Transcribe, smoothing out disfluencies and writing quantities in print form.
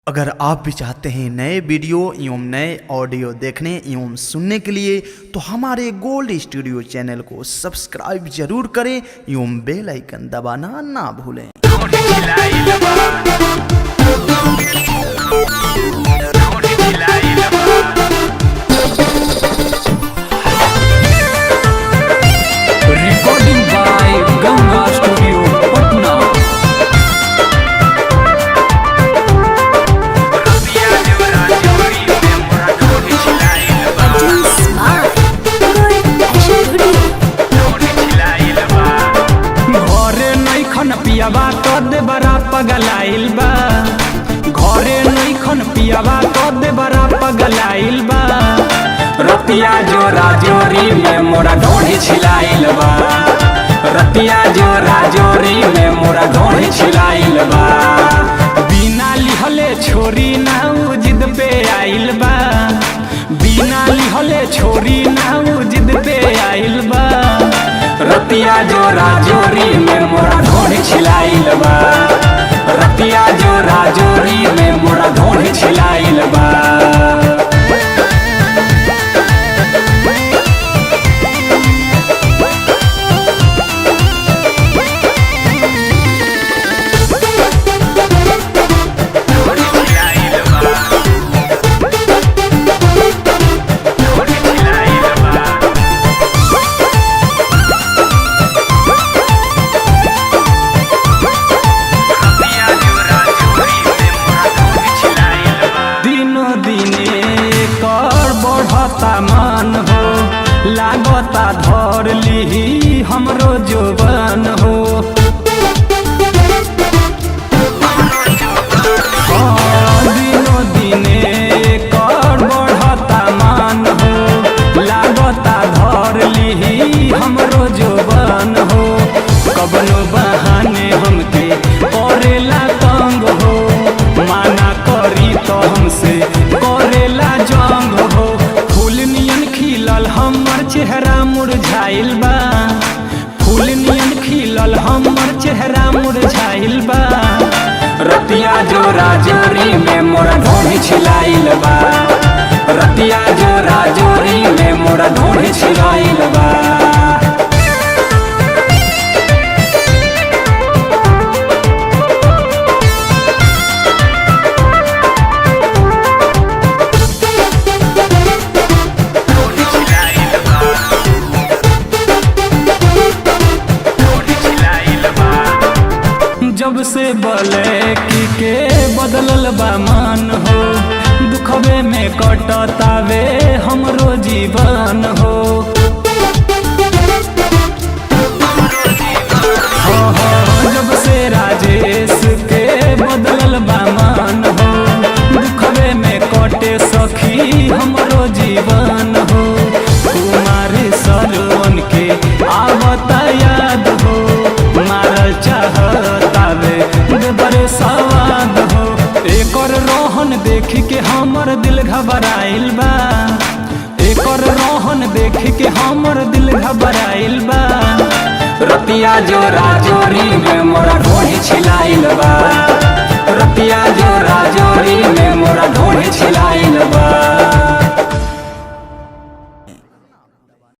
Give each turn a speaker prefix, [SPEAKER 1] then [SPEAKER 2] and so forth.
[SPEAKER 1] अगर आप भी चाहते हैं नए वीडियो एवं नए ऑडियो देखने एवं सुनने के लिए तो हमारे गोल्ड स्टूडियो चैनल को सब्सक्राइब जरूर करें एवं बेल आइकन दबाना ना भूलें।
[SPEAKER 2] Recording by Ganga Studio, Patna. घरे नैखन पियाबा कद बड़ा पगलाइल बा। घरे नैखन पियाबा कद बड़ा पगलाइल बा। रतिया जोरा जोरी में मोरा ढोढ़ी छिलाइल बा। रतिया जोरा जोरी में मोरा ढोढ़ी छिलाइल बा। बिना लिहले छोरी ना उ जिद पे आइल बा। बिना लिहले छोरी ना उ जिद पे आइल बा। रतिया जोरा जोरी में मोरा ढोढ़ी छिलाइल बा। रतिया जोरा जोरी में मोरा ढोढ़ी छिलाइल बा। मन हो लागता धर ली हमरो जोबन हो। दिनो दिने कर बढ़ता मान हो लागता धर ली हमरो जोबन हो। कबनो बहाने हमके करेला तंग हो। माना करी तो हमसे करेला जंग हो। हमर चेहरा मुरझाइल बा। फूल नियन खिलल हमर चेहरा मुरझाइल बा। रतिया जोरा जोरी में मोरा ढोढ़ी छिलाइल बा। रतिया जोरा जोरी में मोरा ढोढ़ी छिलाइल बा। जब से बलेकी के बदलल बा मन हो। दुखबे में कटतावे हमरो जीवन हो। जब से राजेश के बदलल बा मन हो। दुखबे में कटे सखी हमरो जीवन हो। कुमारी सरवन के आवता याद हो। मारल चाहतावे बड़े सवाद हो। एकर रोहन देख के हमर दिल घबराइल बा। एकर रोहन देख के हमर दिल घबराइल बा। रतिया जोरा जोरी में मोरा ढोढ़ी छिलाइल बा। रतिया जोरा जोरी में मोरा ढोढ़ी छिलाइल बा।